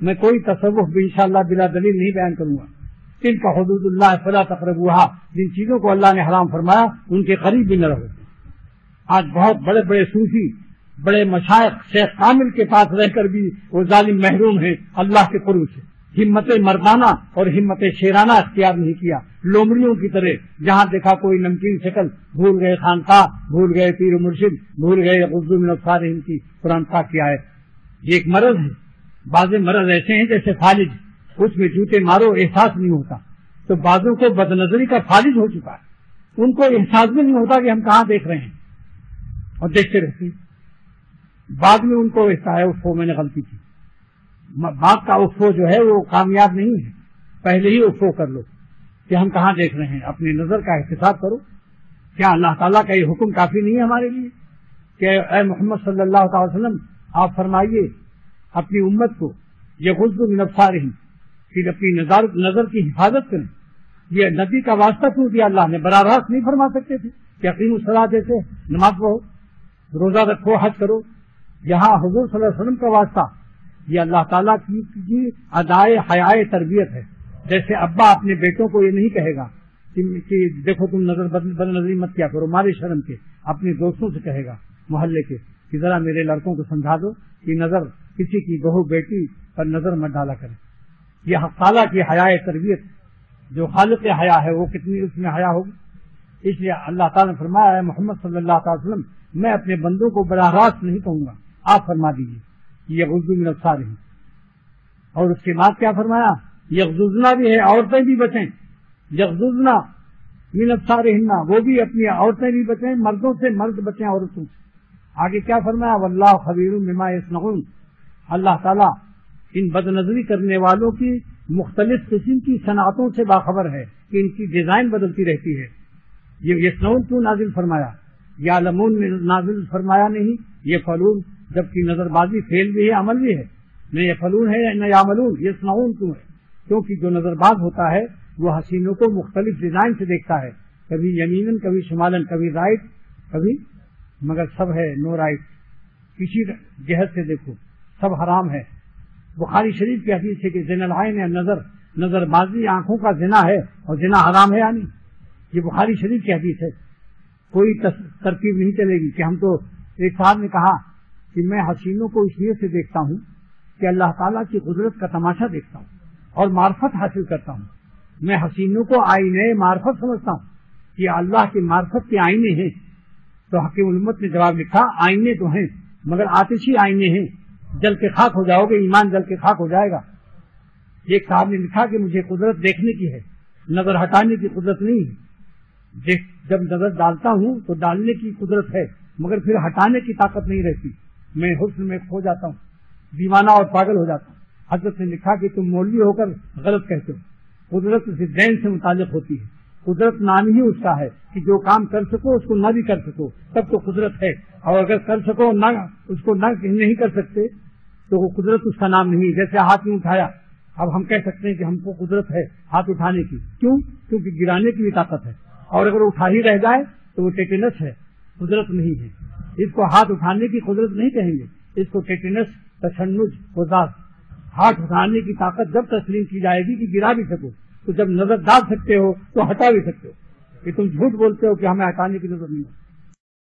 میں کوئی تصوف بھی انشاءاللہ بلا دلیل نہیں بیان کروں گا. ان کا حدود اللہ فلا تقربوها، جن چیزوں کو اللہ نے حرام فرمایا ان کے قریب بھی نہ رہو. آج بہت بڑے بڑے صوفی، بڑے مشائخ، شیخ کامل کے پاس رہ کر بھی وہ ظالم محروم ہیں اللہ کے قرب سے. ہمت مردانہ اور ہمت شیرانہ اختیار نہیں کیا. لومڑیوں کی طرح جہاں دیکھا کوئی نمکین شکل، بھول گئے خانقاہ، بھول گئے پیر و مرشد، بھول گئے غض من ابصارہم کی قرآن پاک کی آیت. یہ ایک مرض ہے. بعض مرض ایسے ہیں جیسے فالج، اس میں جوتے مارو احساس نہیں ہوتا. تو بعضوں کو بد نظری کا فالج ہو چکا ہے، ان کو احساس بھی نہیں ہوتا کہ ہم کہاں دیکھ رہے ہیں اور دیکھتے رہتے ہیں. بعد میں ان کو ایسا ہے افو میں نے غلطی کی. باپ کا افو جو ہے وہ کامیاب نہیں ہے. پہلے ہی افو کر لو کہ ہم کہاں دیکھ رہے ہیں. اپنی نظر کا احتساب کرو. کیا اللہ تعالیٰ کا یہ حکم کافی نہیں ہے ہمارے لیے کہ اے محمد صلی اللہ تعالی وسلم آپ فرمائیے اپنی امت کو یغضوا من ابصارہم، پھر اپنی نظر کی حفاظت کریں. یہ نبی کا واسطہ کیوں دیا اللہ نے؟ براہ راست نہیں فرما سکتے تھے کہ اقیموا الصلاۃ جیسے نماز پڑھو، روزہ رکھو، حج کرو. یہاں حضور صلی اللہ علیہ وسلم کا واسطہ یہ اللہ تعالیٰ کی ادائے حیائے تربیت ہے. جیسے ابا اپنے بیٹوں کو یہ نہیں کہے گا کہ دیکھو تم بد نظری مت کیا کرو مارے شرم کے. اپنے دوستوں سے کہے گا محلے کے کہ ذرا میرے لڑکوں کو سمجھا دو کہ نظر کسی کی بہو بیٹی پر نظر مت ڈالا کرے. یہ حق تعالیٰ کی حیائے تربیت، جو خالق حیا ہے وہ کتنی اس میں حیا ہوگی. اس لیے اللہ تعالیٰ نے فرمایا ہے محمد صلی اللہ تعالی وسلم میں اپنے بندوں کو براہ راست نہیں کہوں گا، آپ فرما دیجیے یغضوا من ابصارہم. اور اس کے بعد کیا فرمایا؟ یغضضن بھی ہے، عورتیں بھی بچیں. یغضضن من ابصارہن، وہ بھی اپنی عورتیں بھی بچیں، مردوں سے مرد بچیں عورتوں سے. آگے کیا فرمایا؟ واللہ خبیر بما یصنعون. اللہ تعالیٰ ان بد نظری کرنے والوں کی مختلف قسم کی صنعتوں سے باخبر ہے کہ ان کی ڈیزائن بدلتی رہتی ہے. یہ یصنعون کیوں نازل فرمایا؟ یعلمون میں نازل فرمایا نہیں، یہ فلون، جبکہ نظر بازی فعل بھی ہے عمل بھی ہے. نہ یہ فلون ہے نہ یعملون، یصنعون کیوں ہے؟ کیونکہ جو نظر باز ہوتا ہے وہ حسینوں کو مختلف ڈیزائن سے دیکھتا ہے، کبھی یمیناً، کبھی شمالاً، کبھی رائٹ، کبھی، مگر سب ہے نو رائٹ. کسی جہت سے دیکھو سب حرام ہے. بخاری شریف کی حدیث ہے کہ زنا العین نظر بازی آنکھوں کا زنا ہے اور زنا حرام ہے. یعنی یہ بخاری شریف کی حدیث ہے. کوئی ترکیب نہیں چلے گی کہ ہم تو، ایک صاحب نے کہا کہ میں حسینوں کو اس لیے سے دیکھتا ہوں کہ اللہ تعالیٰ کی قدرت کا تماشا دیکھتا ہوں اور معرفت حاصل کرتا ہوں. میں حسینوں کو آئینے معرفت سمجھتا ہوں کہ اللہ کی معرفت کے آئینے ہیں. تو حکیم الامت نے جواب لکھا آئینے تو ہیں مگر آتشی آئینے ہیں، جل کے خاک ہو جاؤ گے، ایمان جل کے خاک ہو جائے گا. ایک صاحب نے لکھا کہ مجھے قدرت دیکھنے کی ہے، نظر ہٹانے کی قدرت نہیں ہے. جب نظر ڈالتا ہوں تو ڈالنے کی قدرت ہے مگر پھر ہٹانے کی طاقت نہیں رہتی. میں حسن میں کھو جاتا ہوں، دیوانہ اور پاگل ہو جاتا ہوں. حضرت نے لکھا کہ تم مولوی ہو کر غلط کہتے ہو. قدرت دین سے متعلق ہوتی ہے. قدرت نام ہی اس کا ہے کہ جو کام کر سکو اس کو نہ بھی کر سکو تب تو قدرت ہے، اور اگر کر سکو نہ اس کو نہ نہیں کر سکتے تو وہ قدرت اس کا نام نہیں. جیسے ہاتھ نہیں اٹھایا، اب ہم کہہ سکتے ہیں کہ ہم کو قدرت ہے ہاتھ اٹھانے کی. کیوں؟ کیونکہ گرانے کی بھی طاقت ہے، اور اگر اٹھا ہی رہ جائے تو وہ ٹیٹنس ہے، قدرت نہیں ہے. اس کو ہاتھ اٹھانے کی قدرت نہیں کہیں گے، اس کو ٹیٹنس، تشنج، قدرت. ہاتھ اٹھانے کی طاقت جب تسلیم کی جائے گی کہ گرا بھی سکو، تو جب نظر ڈال سکتے ہو تو ہٹا بھی سکتے ہو. کہ تم جھوٹ بولتے ہو کہ ہمیں ہٹانے کی ضرورت نہیں ہے.